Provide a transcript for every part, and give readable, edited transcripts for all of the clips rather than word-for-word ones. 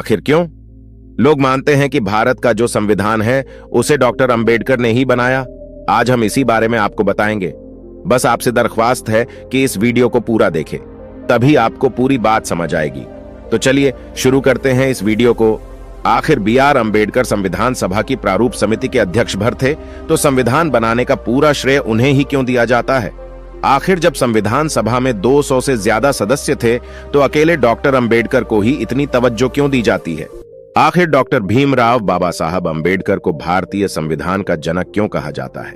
आखिर क्यों? लोग मानते हैं कि भारत का जो संविधान है उसे डॉक्टर अंबेडकर ने ही बनाया। आज हम इसी बारे में आपको बताएंगे। बस आपसे दरख्वास्त है कि इस वीडियो को पूरा देखें, तभी आपको पूरी बात समझ आएगी। तो चलिए शुरू करते हैं इस वीडियो को। आखिर B.R. अंबेडकर संविधान सभा की प्रारूप समिति के अध्यक्ष भर थे, तो संविधान बनाने का पूरा श्रेय उन्हें ही क्यों दिया जाता है? आखिर जब संविधान सभा में 200 से ज्यादा सदस्य थे, तो अकेले डॉक्टर अंबेडकर को ही इतनी तवज्जो क्यों दी जाती है? आखिर डॉक्टर भीमराव बाबा साहब अंबेडकर को भारतीय संविधान का जनक क्यों कहा जाता है?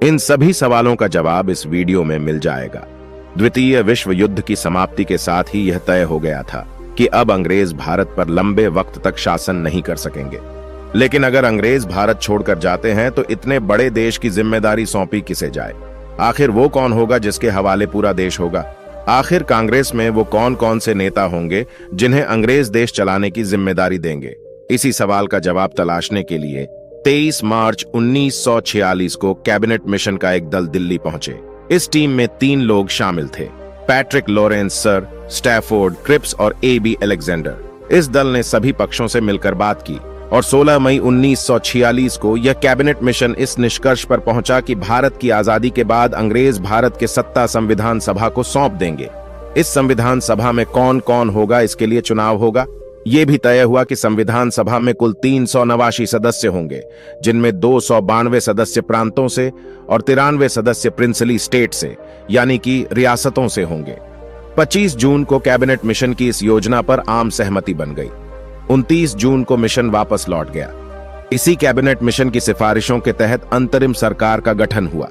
इन सभी सवालों का जवाब इस वीडियो में मिल जाएगा। द्वितीय विश्व युद्ध की समाप्ति के साथ ही यह तय हो गया था कि अब अंग्रेज भारत पर लंबे वक्त तक शासन नहीं कर सकेंगे। लेकिन अगर अंग्रेज भारत छोड़कर जाते हैं तो इतने बड़े देश की जिम्मेदारी सौंपी किसे जाए? आखिर वो कौन होगा जिसके हवाले पूरा देश होगा? आखिर कांग्रेस में वो कौन कौन से नेता होंगे जिन्हें अंग्रेज देश चलाने की जिम्मेदारी देंगे? इसी सवाल का जवाब तलाशने के लिए 23 मार्च 1946 को कैबिनेट मिशन का एक दल दिल्ली पहुंचे। इस टीम में 3 लोग शामिल थे: Patrick Lawrence, Sir Stafford Cripps और A.B. अलेक्जेंडर। इस दल ने सभी पक्षों से मिलकर बात की और 16 मई 1946 को यह कैबिनेट मिशन इस निष्कर्ष पर पहुंचा कि भारत की आजादी के बाद अंग्रेज भारत के सत्ता संविधान सभा को सौंप देंगे। इस संविधान सभा में कौन कौन होगा, इसके लिए चुनाव होगा। यह भी तय हुआ कि संविधान सभा में कुल 389 सदस्य होंगे, जिनमें 292 सदस्य प्रांतों से और 93 सदस्य प्रिंसली स्टेट से यानी कि रियासतों से होंगे। 25 जून को कैबिनेट मिशन की इस योजना पर आम सहमति बन गई। 29 जून को मिशन वापस लौट गया। इसी कैबिनेट मिशन की सिफारिशों के तहत अंतरिम सरकार का गठन हुआ,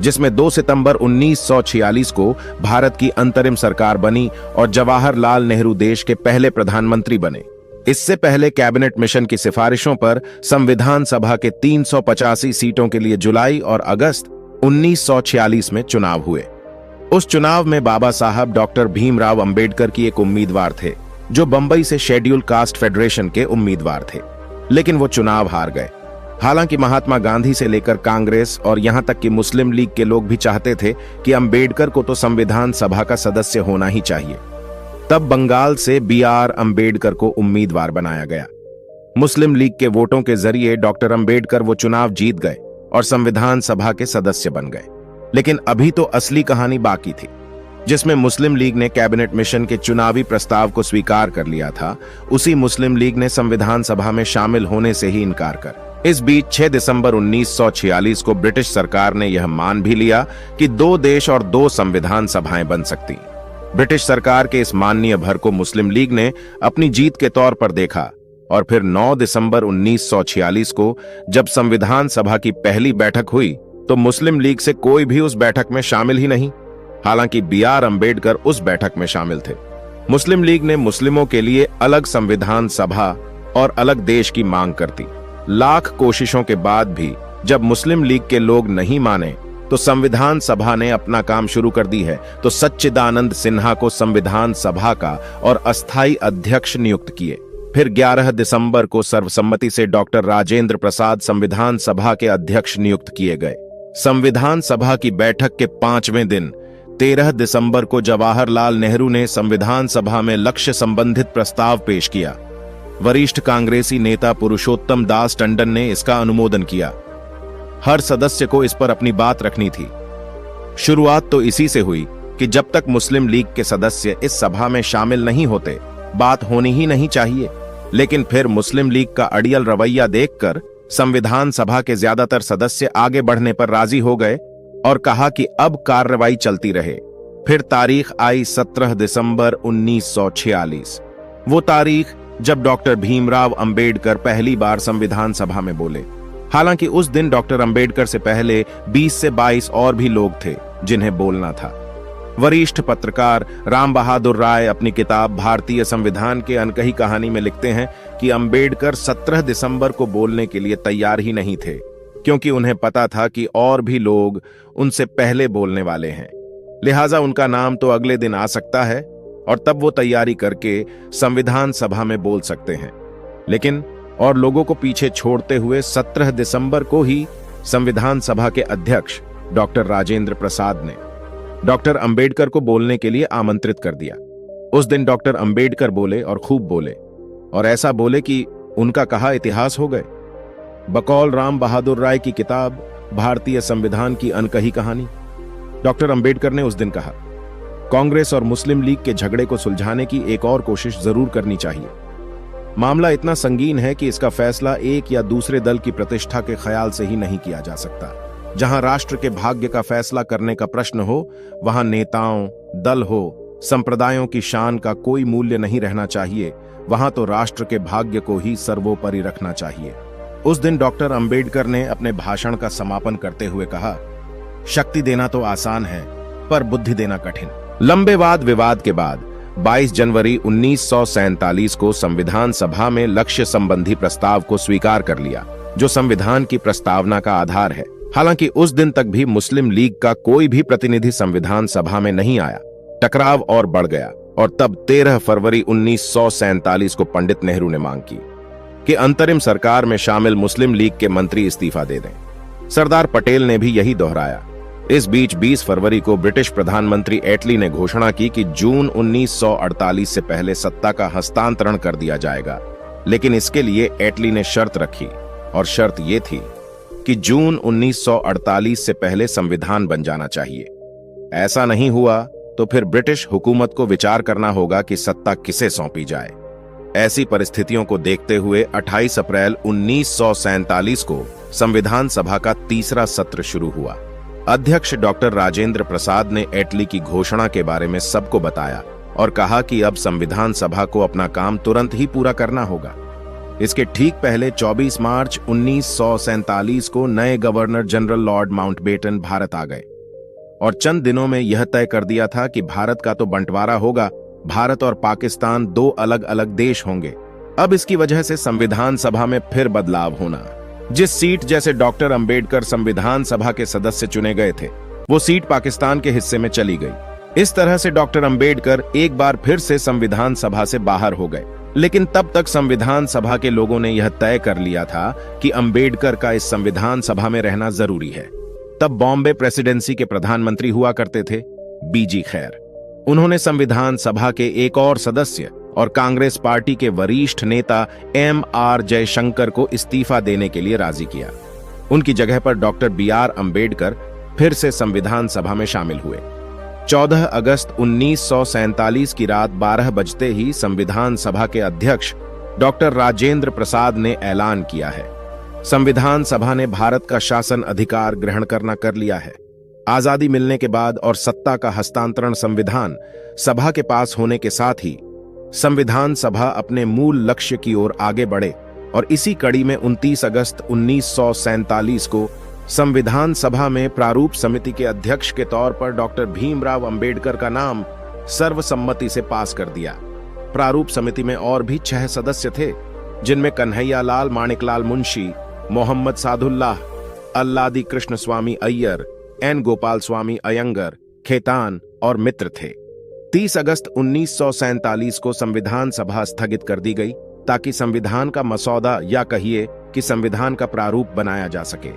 जिसमें 2 सितंबर 1946 को भारत की अंतरिम सरकार बनी और जवाहरलाल नेहरू देश के पहले प्रधानमंत्री बने। इससे पहले कैबिनेट मिशन की सिफारिशों पर संविधान सभा के 385 सीटों के लिए जुलाई और अगस्त 1946 में चुनाव हुए। उस चुनाव में बाबा साहब डॉक्टर भीमराव अंबेडकर की एक उम्मीदवार थे, जो बंबई से शेड्यूल कास्ट फेडरेशन के उम्मीदवार थे, लेकिन वो चुनाव हार गए। हालांकि महात्मा गांधी से लेकर कांग्रेस और यहां तक कि मुस्लिम लीग के लोग भी चाहते थे कि अंबेडकर को तो संविधान सभा का सदस्य होना ही चाहिए। तब बंगाल से B.R. अंबेडकर को उम्मीदवार बनाया गया। मुस्लिम लीग के वोटों के जरिए डॉक्टर अंबेडकर वो चुनाव जीत गए और संविधान सभा के सदस्य बन गए। लेकिन अभी तो असली कहानी बाकी थी, जिसमें मुस्लिम लीग ने कैबिनेट मिशन के चुनावी प्रस्ताव को स्वीकार कर लिया था। उसी मुस्लिम लीग ने संविधान सभा में शामिल होने से ही इनकार कर इस बीच 6 दिसंबर 1946 को ब्रिटिश सरकार ने यह मान भी लिया कि 2 देश और 2 संविधान सभाएं बन सकती। ब्रिटिश सरकार के इस माननीय भर को मुस्लिम लीग ने अपनी जीत के तौर पर देखा और फिर 9 दिसंबर 1946 को जब संविधान सभा की पहली बैठक हुई तो मुस्लिम लीग से कोई भी उस बैठक में शामिल ही नहीं। हालांकि B.R. अंबेडकर उस बैठक में शामिल थे। मुस्लिम लीग ने मुस्लिमों के लिए अलग संविधान सभा और अलग देश की मांग करती। लाख कोशिशों के बाद भी जब मुस्लिम लीग के लोग नहीं माने तो संविधान सभा ने अपना काम शुरू कर दी है, तो सच्चिदानंद सिन्हा को संविधान सभा का और अस्थायी अध्यक्ष नियुक्त किए। फिर 11 दिसंबर को सर्वसम्मति से डॉक्टर राजेंद्र प्रसाद संविधान सभा के अध्यक्ष नियुक्त किए गए। संविधान सभा की बैठक के 5वें दिन 13 दिसंबर को जवाहरलाल नेहरू ने संविधान सभा में लक्ष्य संबंधित प्रस्ताव पेश किया। वरिष्ठ कांग्रेसी नेता पुरुषोत्तम दास टंडन ने इसका अनुमोदन किया। हर सदस्य को इस पर अपनी बात रखनी थी। शुरुआत तो इसी से हुई कि जब तक मुस्लिम लीग के सदस्य इस सभा में शामिल नहीं होते, बात होनी ही नहीं चाहिए। लेकिन फिर मुस्लिम लीग का अड़ियल रवैया देखकर संविधान सभा के ज्यादातर सदस्य आगे बढ़ने पर राजी हो गए और कहा कि अब कार्रवाई चलती रहे। फिर तारीख आई 17 दिसंबर 1946, वो तारीख जब डॉक्टर भीमराव अंबेडकर पहली बार संविधान सभा में बोले। हालांकि उस दिन डॉक्टर अंबेडकर से पहले 20 से 22 और भी लोग थे जिन्हें बोलना था। वरिष्ठ पत्रकार राम बहादुर राय अपनी किताब भारतीय संविधान के अनकही कहानी में लिखते हैं कि अंबेडकर 17 दिसंबर को बोलने के लिए तैयार ही नहीं थे, क्योंकि उन्हें पता था कि और भी लोग उनसे पहले बोलने वाले हैं। लिहाजा उनका नाम तो अगले दिन आ सकता है और तब वो तैयारी करके संविधान सभा में बोल सकते हैं। लेकिन और लोगों को पीछे छोड़ते हुए 17 दिसंबर को ही संविधान सभा के अध्यक्ष डॉक्टर राजेंद्र प्रसाद ने डॉक्टर अंबेडकर को बोलने के लिए आमंत्रित कर दिया। उस दिन डॉक्टर अंबेडकर बोले और खूब बोले और ऐसा बोले कि उनका कहा इतिहास हो गए। बकौल राम बहादुर राय की किताब भारतीय संविधान की अनकही कहानी, डॉक्टर अंबेडकर ने उस दिन कहा, कांग्रेस और मुस्लिम लीग के झगड़े को सुलझाने की एक और कोशिश जरूर करनी चाहिए। मामला इतना संगीन है कि इसका फैसला एक या दूसरे दल की प्रतिष्ठा के ख्याल से ही नहीं किया जा सकता। जहां राष्ट्र के भाग्य का फैसला करने का प्रश्न हो, वहां नेताओं, दल हो, संप्रदायों की शान का कोई मूल्य नहीं रहना चाहिए। वहां तो राष्ट्र के भाग्य को ही सर्वोपरि रखना चाहिए। उस दिन डॉक्टर अंबेडकर ने अपने भाषण का समापन करते हुए कहा, शक्ति देना तो आसान है, पर बुद्धि देना कठिन। लंबे वाद विवाद के बाद 22 जनवरी 1947 को संविधान सभा में लक्ष्य संबंधी प्रस्ताव को स्वीकार कर लिया, जो संविधान की प्रस्तावना का आधार है। हालांकि उस दिन तक भी मुस्लिम लीग का कोई भी प्रतिनिधि संविधान सभा में नहीं आया। टकराव और बढ़ गया और तब 13 फरवरी 1947 को पंडित नेहरू ने मांग की कि अंतरिम सरकार में शामिल मुस्लिम लीग के मंत्री इस्तीफा दे दें। सरदार पटेल ने भी यही दोहराया। इस बीच 20 फरवरी को ब्रिटिश प्रधानमंत्री एटली ने घोषणा की कि जून 1948 से पहले सत्ता का हस्तांतरण कर दिया जाएगा, लेकिन इसके लिए एटली ने शर्त रखी, और शर्त यह थी कि जून 1948 से पहले संविधान बन जाना चाहिए। ऐसा नहीं हुआ तो फिर ब्रिटिश हुकूमत को विचार करना होगा कि सत्ता किसे सौंपी जाए। ऐसी परिस्थितियों को देखते हुए 28 अप्रैल 1947 को संविधान सभा का तीसरा सत्र शुरू हुआ। अध्यक्ष डॉक्टर राजेंद्र प्रसाद ने एटली की घोषणा के बारे में सबको बताया और कहा कि अब संविधान सभा को अपना काम तुरंत ही पूरा करना होगा। इसके ठीक पहले 24 मार्च 1947 को नए governor general lord Mountbatten Bharat आ गए और चंद दिनों में यह तय कर दिया था कि भारत का तो बंटवारा होगा, भारत और पाकिस्तान दो अलग अलग देश होंगे। अब इसकी वजह से संविधान सभा में फिर बदलाव होना। जिस सीट जैसे डॉक्टर अंबेडकर संविधान सभा के सदस्य चुने गए थे, वो सीट पाकिस्तान के हिस्से में चली गई। इस तरह से डॉक्टर अंबेडकर एक बार फिर से संविधान सभा से बाहर हो गए। लेकिन तब तक संविधान सभा के लोगों ने यह तय कर लिया था कि अंबेडकर का इस संविधान सभा में रहना जरूरी है। तब बॉम्बे प्रेसिडेंसी के प्रधानमंत्री हुआ करते थे बीजी खैर। उन्होंने संविधान सभा के एक और सदस्य और कांग्रेस पार्टी के वरिष्ठ नेता M.R. जयशंकर को इस्तीफा देने के लिए राजी किया। उनकी जगह पर डॉक्टर B.R. अंबेडकर फिर से संविधान सभा में शामिल हुए। 14 अगस्त 1947 की रात 12 बजते ही संविधान सभा के अध्यक्ष डॉक्टर राजेंद्र प्रसाद ने ऐलान किया है, संविधान सभा ने भारत का शासन अधिकार ग्रहण करना कर लिया है। आजादी मिलने के बाद और सत्ता का हस्तांतरण संविधान सभा के पास होने के साथ ही संविधान सभा अपने मूल लक्ष्य की ओर आगे बढ़े और इसी कड़ी में 29 अगस्त 1947 को संविधान सभा में प्रारूप समिति के अध्यक्ष के तौर पर डॉक्टर भीमराव अंबेडकर का नाम सर्वसम्मति से पास कर दिया। प्रारूप समिति में और भी 6 सदस्य थे, जिनमें कन्हैया लाल माणिकलाल मुंशी, मोहम्मद सादुल्लाह, अल्लादी कृष्ण स्वामी अय्यर, N. गोपाल स्वामी अयंगर, खेतान और मित्र थे। 30 अगस्त 1947 को संविधान सभा स्थगित कर दी गई ताकि संविधान का मसौदा या कहिए कि संविधान का प्रारूप बनाया जा सके।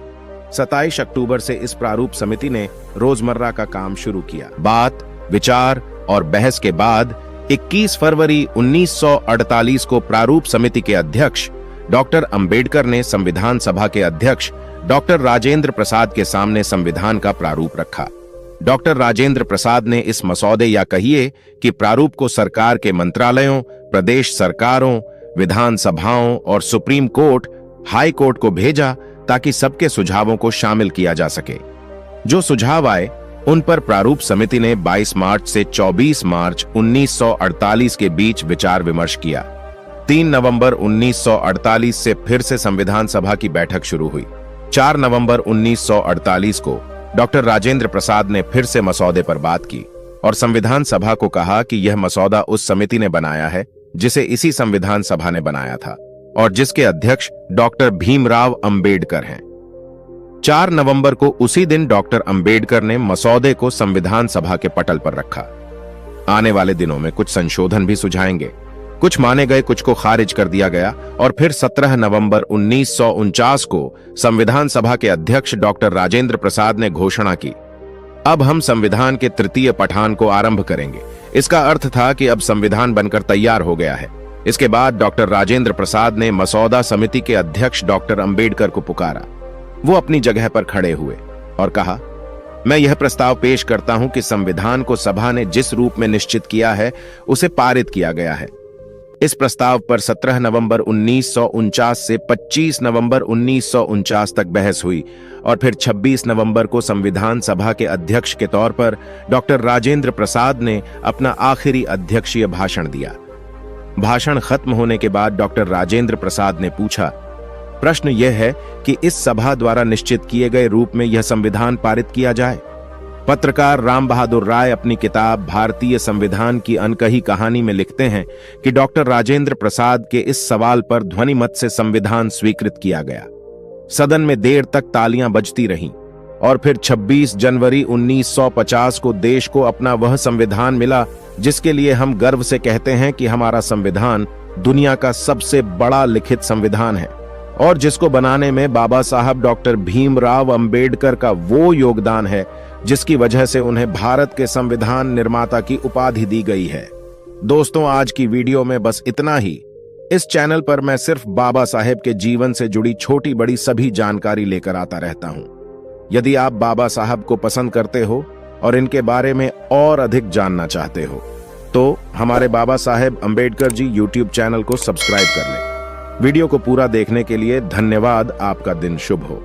27 अक्टूबर से इस प्रारूप समिति ने रोजमर्रा का काम शुरू किया। बात, विचार और बहस के बाद 21 फरवरी 1948 को प्रारूप समिति के अध्यक्ष डॉक्टर अंबेडकर ने संविधान सभा के अध्यक्ष डॉक्टर राजेंद्र प्रसाद के सामने संविधान का प्रारूप रखा। डॉक्टर राजेंद्र प्रसाद ने इस मसौदे या कहिए कि प्रारूप को सरकार के मंत्रालयों, प्रदेश सरकारों, विधान सभाओं और सुप्रीम कोर्ट, हाई कोर्ट को भेजा ताकि सबके सुझावों को शामिल किया जा सके। जो सुझाव आए उन पर प्रारूप समिति ने 22 मार्च से 24 मार्च 1948 के बीच विचार विमर्श किया। 3 नवंबर 1948 से फिर से संविधान सभा की बैठक शुरू हुई। 4 नवंबर 1948 को डॉक्टर राजेंद्र प्रसाद ने फिर से मसौदे पर बात की और संविधान सभा को कहा कि यह मसौदा उस समिति ने बनाया है जिसे इसी संविधान सभा ने बनाया था और जिसके अध्यक्ष डॉक्टर भीमराव अंबेडकर हैं। 4 नवंबर को उसी दिन डॉक्टर अंबेडकर ने मसौदे को संविधान सभा के पटल पर रखा। आने वाले दिनों में कुछ संशोधन भी सुझाएंगे, कुछ माने गए, कुछ को खारिज कर दिया गया और फिर 17 नवंबर 1949 को संविधान सभा के अध्यक्ष डॉक्टर राजेंद्र प्रसाद ने घोषणा की, अब हम संविधान के तृतीय पठान को आरंभ करेंगे। इसका अर्थ था कि अब संविधान बनकर तैयार हो गया है। इसके बाद डॉक्टर राजेंद्र प्रसाद ने मसौदा समिति के अध्यक्ष डॉक्टर अंबेडकर को पुकारा। वो अपनी जगह पर खड़े हुए और कहा, मैं यह प्रस्ताव पेश करता हूं कि संविधान को सभा ने जिस रूप में निश्चित किया है उसे पारित किया गया है। इस प्रस्ताव पर 17 नवंबर 1949 से 25 नवंबर 1949 तक बहस हुई और फिर 26 नवंबर को संविधान सभा के अध्यक्ष के तौर पर डॉक्टर राजेंद्र प्रसाद ने अपना आखिरी अध्यक्षीय भाषण दिया। भाषण खत्म होने के बाद डॉक्टर राजेंद्र प्रसाद ने पूछा, प्रश्न यह है कि इस सभा द्वारा निश्चित किए गए रूप में यह संविधान पारित किया जाए। पत्रकार राम बहादुर राय अपनी किताब भारतीय संविधान की अनकही कहानी में लिखते हैं कि डॉक्टर राजेंद्र प्रसाद के इस सवाल पर ध्वनिमत से संविधान स्वीकृत किया गया। सदन में देर तक तालियां बजती रहीं और फिर 26 जनवरी 1950 को देश को अपना वह संविधान मिला जिसके लिए हम गर्व से कहते हैं कि हमारा संविधान दुनिया का सबसे बड़ा लिखित संविधान है और जिसको बनाने में बाबा साहब डॉक्टर भीमराव अंबेडकर का वो योगदान है जिसकी वजह से उन्हें भारत के संविधान निर्माता की उपाधि दी गई है। दोस्तों, आज की वीडियो में बस इतना ही। इस चैनल पर मैं सिर्फ बाबा साहेब के जीवन से जुड़ी छोटी बड़ी सभी जानकारी लेकर आता रहता हूं। यदि आप बाबा साहब को पसंद करते हो और इनके बारे में और अधिक जानना चाहते हो तो हमारे बाबा साहेब अंबेडकर जी यूट्यूब चैनल को सब्सक्राइब कर लें। वीडियो को पूरा देखने के लिए धन्यवाद। आपका दिन शुभ हो।